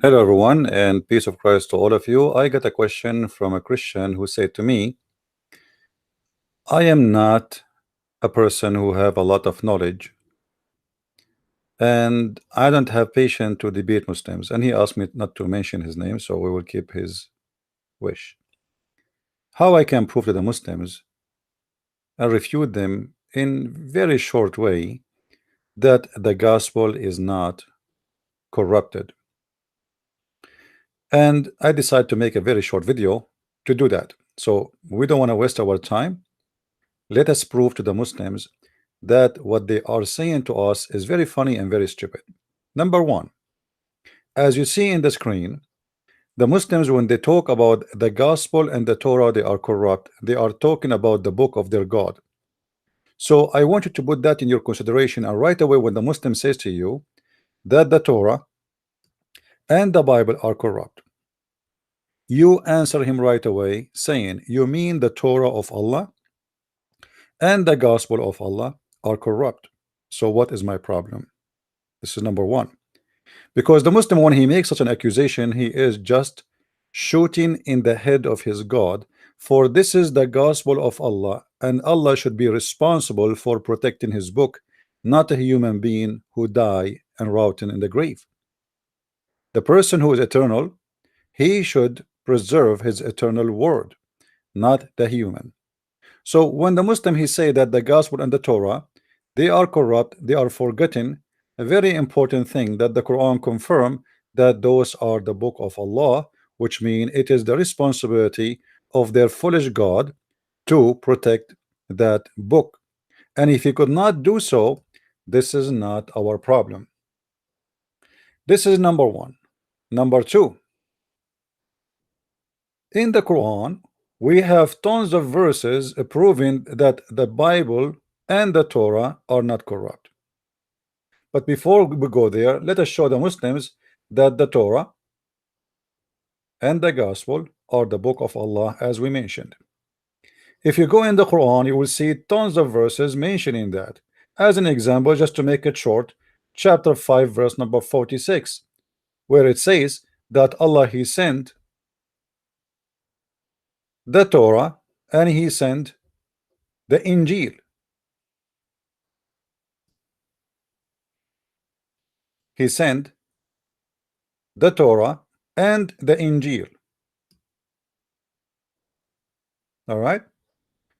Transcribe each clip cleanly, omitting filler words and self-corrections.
Hello, everyone, and peace of Christ to all of you. I got a question from a Christian who said to me, I am not a person who have a lot of knowledge, and I don't have patience to debate Muslims. And he asked me not to mention his name, so we will keep his wish. How I can prove to the Muslims and refute them in very short way that the gospel is not corrupted. And I decided to make a very short video to do that. So we don't want to waste our time. Let us prove to the Muslims that what they are saying to us is very funny and very stupid. Number one, as you see in the screen, the Muslims, when they talk about the gospel and the Torah, they are corrupt. They are talking about the book of their God. So I want you to put that in your consideration. And right away, when the Muslim says to you that the Torah and the Bible are corrupt, you answer him right away saying, you mean the Torah of Allah and the gospel of Allah are corrupt. So what is my problem? This is number one. Because the Muslim, when he makes such an accusation, he is just shooting in the head of his God. For this is the gospel of Allah, and Allah should be responsible for protecting his book, not a human being who die and rotten in the grave. The person who is eternal, he should preserve his eternal word, not the human. So when the Muslim he say that the gospel and the Torah, they are corrupt, they are forgetting a very important thing, that the Quran confirm that those are the book of Allah, which mean it is the responsibility of their foolish God to protect that book. And if he could not do so, this is not our problem. This is number one. Number two, in the Quran we have tons of verses proving that the Bible and the Torah are not corrupt. But before we go there, let us show the Muslims that the Torah and the Gospel are the book of Allah, as we mentioned. If you go in the Quran, you will see tons of verses mentioning that. As an example, just to make it short, chapter 5, verse number 46, where it says that Allah He sent the Torah and He sent the Injil. He sent the Torah and the Injil. All right.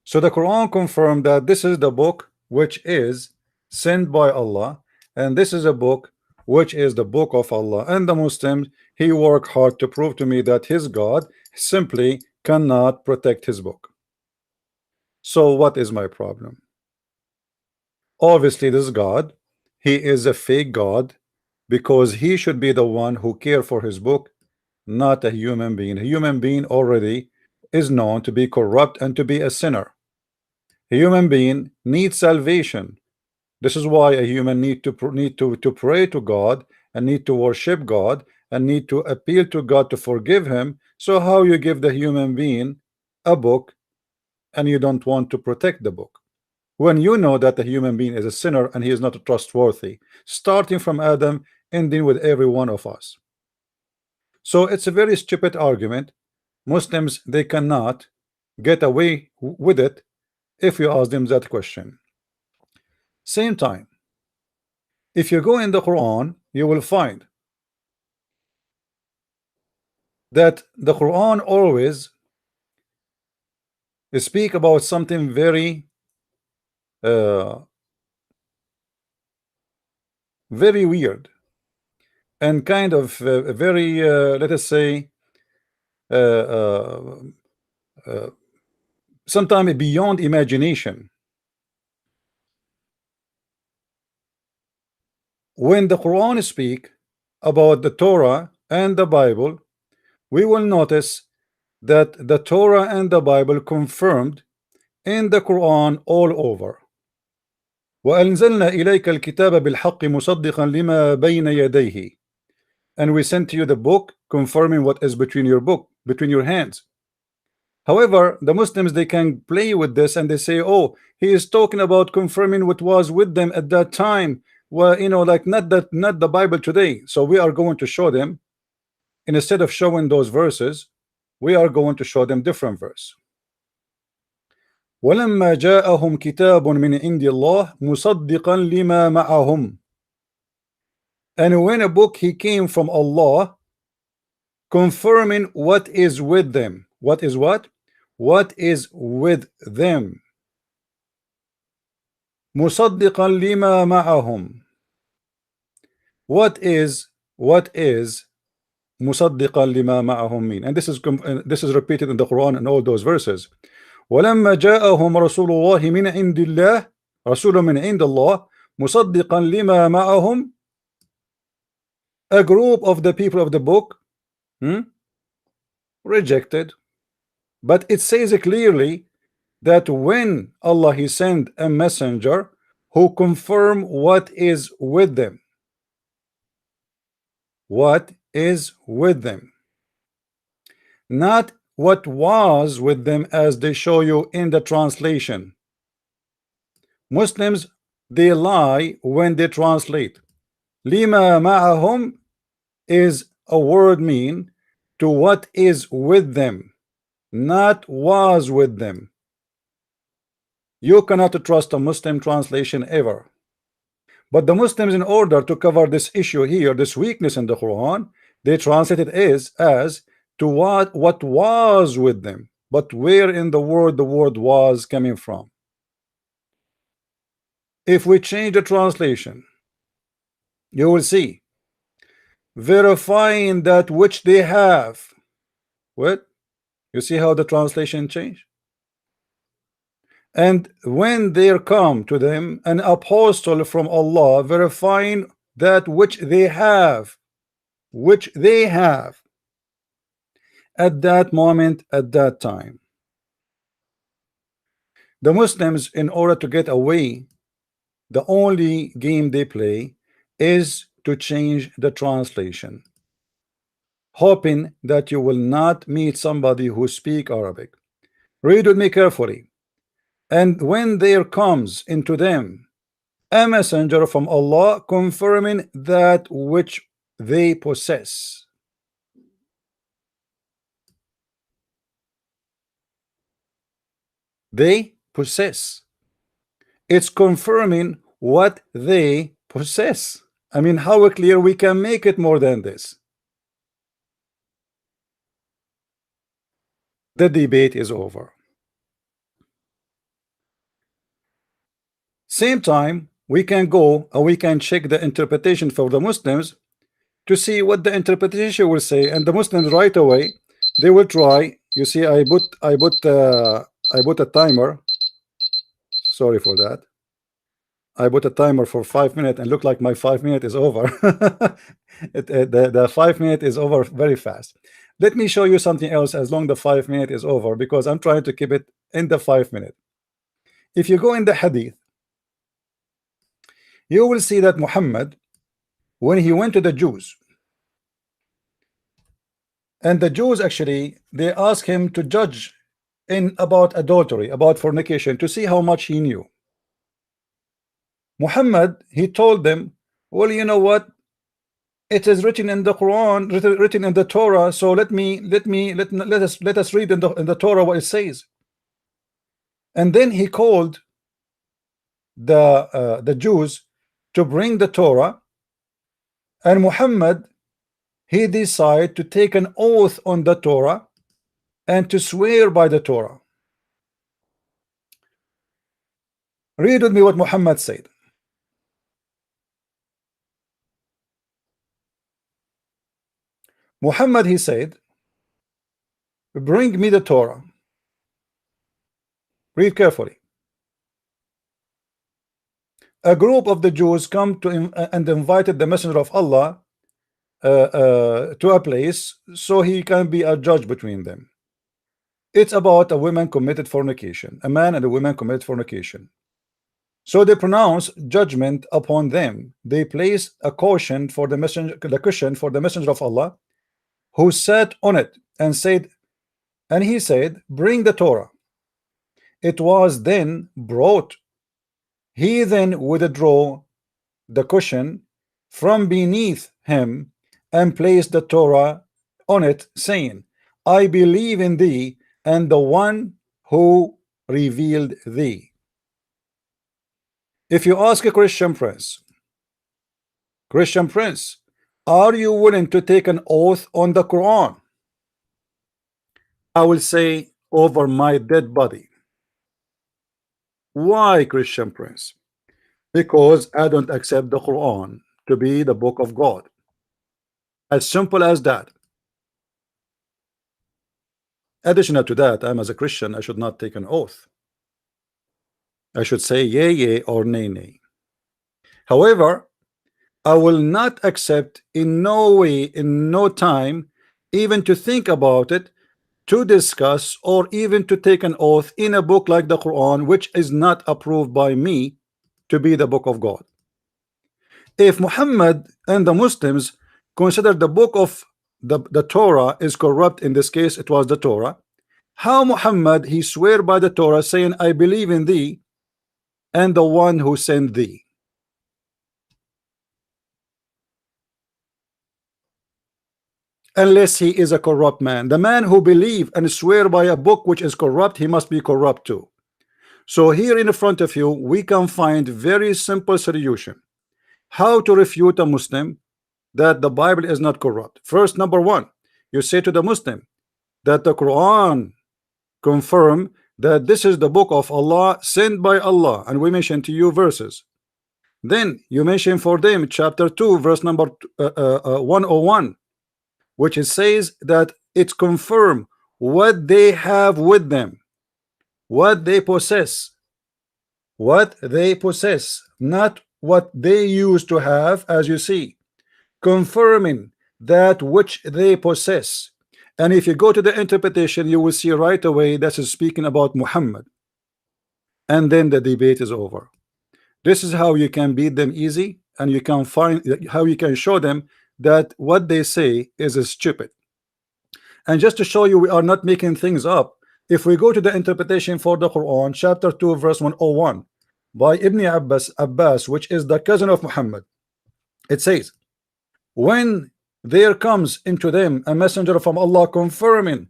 So the Quran confirmed that this is the book which is sent by Allah, and this is a book which is the book of Allah. And the Muslims, he worked hard to prove to me that his God simply cannot protect his book. So what is my problem? Obviously this God, he is a fake God, because he should be the one who care for his book, not a human being. A human being already is known to be corrupt and to be a sinner. A human being needs salvation. This is why a human need to pray to God, and need to worship God, and need to appeal to God to forgive him. So how you give the human being a book and you don't want to protect the book, when you know that the human being is a sinner and he is not trustworthy, starting from Adam, ending with every one of us? So it's a very stupid argument. Muslims, they cannot get away with it if you ask them that question. Same time, if you go in the Quran, you will find that the Quran always speak about something very very weird, and kind of very let us say sometimes beyond imagination. When the Quran speak about the Torah and the Bible, we will notice that the Torah and the Bible confirmed in the Quran all over. وَأَنزَلْنَا إِلَيْكَ الْكِتَابَ بِالْحَقِّ مُصَدِّقًا لِمَا بَيْنَ يَدَيْهِ. And we sent to you the book confirming what is between your hands. However, the Muslims, they can play with this and they say, oh, he is talking about confirming what was with them at that time. Well, you know, like not the Bible today. So we are going to show them instead of showing those verses, we are going to show them different verse. ولما جاءهم كتاب من عند الله مصدقا لما معهم. And when a book he came from Allah, confirming what is with them. What is what? What is with them. مصدقا لما معهم. What is مصدقا لما معهم mean? And this is repeated in the Quran and all those verses. ولما جاءهم رسول الله من عند الله رسول من عند الله مصدقا لما معهم. A group of the people of the book rejected, but it says clearly that when Allah he sent a messenger who confirm what is with them. What is with them, not what was with them, as they show you in the translation. Muslims, they lie when they translate. Lima ma'ahum is a word mean to what is with them, not was with them. You cannot trust a Muslim translation ever. But the Muslims, in order to cover this issue here, this weakness in the Quran, they translate it as to what was with them. But where in the word was coming from? If we change the translation, you will see verifying that which they have. What? You see how the translation changed? And when there come to them an apostle from Allah verifying that which they have, at that moment, at that time. The Muslims, in order to get away, the only game they play is to change the translation, hoping that you will not meet somebody who speak Arabic. Read with me carefully. And when there comes into them a messenger from Allah confirming that which they possess. They possess. It's confirming what they possess. I mean, how clear we can make it more than this? The debate is over. Same time, we can go and we can check the interpretation for the Muslims to see what the interpretation will say, and the Muslims right away they will try. You see, I put a timer. Sorry for that. I put a timer for 5 minutes and look like my 5 minutes is over. The 5 minutes is over very fast. Let me show you something else as long the 5 minutes is over, because I'm trying to keep it in the 5 minutes. If you go in the hadith, you will see that Muhammad, when he went to the Jews, and the Jews actually, they asked him to judge in about adultery, about fornication, to see how much he knew. Muhammad, he told them, well, you know what, it is written in the Quran, written in the Torah, so let us read in the Torah what it says. And then he called the Jews to bring the Torah, and Muhammad, he decided to take an oath on the Torah and to swear by the Torah. Read with me what Muhammad said. Muhammad, he said, bring me the Torah. Read carefully. A group of the Jews come to him and invited the messenger of Allah to a place so he can be a judge between them. It's about a woman committed fornication, a man and a woman committed fornication. So they pronounce judgment upon them. They place a cushion for the messenger of Allah, who sat on it and said, and he said, bring the Torah. It was then brought. He then withdrew the cushion from beneath him and placed the Torah on it, saying, I believe in thee and the one who revealed thee. If you ask a Christian prince, are you willing to take an oath on the Quran? I will say, over my dead body. Why, Christian prince? Because I don't accept the Quran to be the book of God. As simple as that. Additional to that, I'm as a Christian, I should not take an oath. I should say yea, yea, or nay, nay. However, I will not accept in no way, in no time, even to think about it, to discuss, or even to take an oath in a book like the Quran, which is not approved by me to be the book of God. If Muhammad and the Muslims consider the book of the Torah is corrupt, in this case it was the Torah, how Muhammad he swear by the Torah saying, I believe in thee and the one who sent thee? Unless he is a corrupt man. The man who believe and swear by a book which is corrupt, he must be corrupt too. So here in front of you we can find very simple solution how to refute a Muslim that the Bible is not corrupt. First, number one, you say to the Muslim that the Quran confirm that this is the book of Allah sent by Allah, and we mention to you verses. Then you mention for them chapter 2 verse number 101, which it says that it's confirm what they have with them, what they possess, not what they used to have, as you see, confirming that which they possess. And if you go to the interpretation, you will see right away that is speaking about Muhammad, and then the debate is over. This is how you can beat them easy, and you can find how you can show them that what they say is stupid. And just to show you we are not making things up, if we go to the interpretation for the Quran, chapter 2 verse 101 by Ibn Abbas, which is the cousin of Muhammad, it says, when there comes into them a messenger from Allah confirming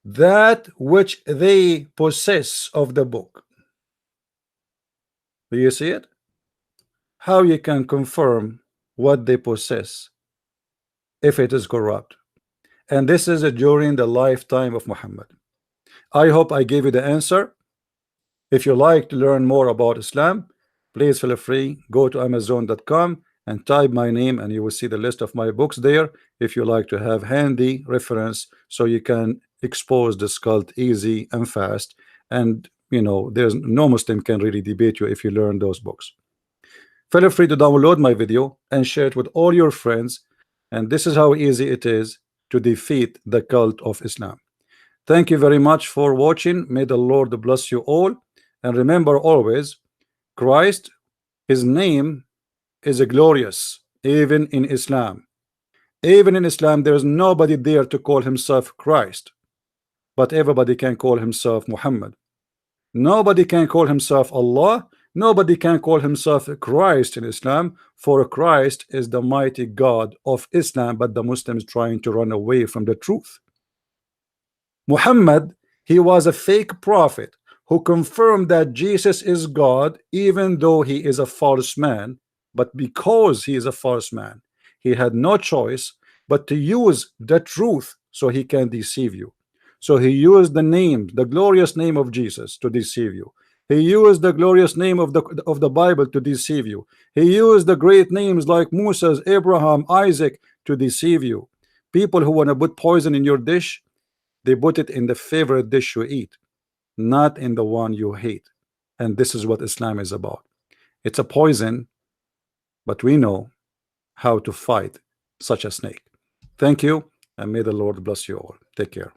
that which they possess of the book. Do you see it? How you can confirm what they possess if it is corrupt? And this is during the lifetime of Muhammad. I hope I gave you the answer. If you like to learn more about Islam, please feel free, go to Amazon.com and type my name, and you will see the list of my books there. If you like to have handy reference, so you can expose this cult easy and fast, and you know there's no Muslim can really debate you if you learn those books. Feel free to download my video and share it with all your friends, and this is how easy it is to defeat the cult of Islam. Thank you very much for watching. May the Lord bless you all, and remember always, Christ, his name is glorious. Even in Islam, there is nobody there to call himself Christ, but everybody can call himself Muhammad. Nobody can call himself Allah. Nobody can call himself Christ in Islam, for Christ is the mighty God of Islam, but the Muslims trying to run away from the truth. Muhammad, he was a fake prophet who confirmed that Jesus is God, even though he is a false man. But because he is a false man, he had no choice but to use the truth so he can deceive you. So he used the name, the glorious name of Jesus, to deceive you. He used the glorious name of the Bible to deceive you. He used the great names like Moses, Abraham, Isaac to deceive you. People who want to put poison in your dish, they put it in the favorite dish you eat, not in the one you hate. And this is what Islam is about. It's a poison, but we know how to fight such a snake. Thank you, and may the Lord bless you all. Take care.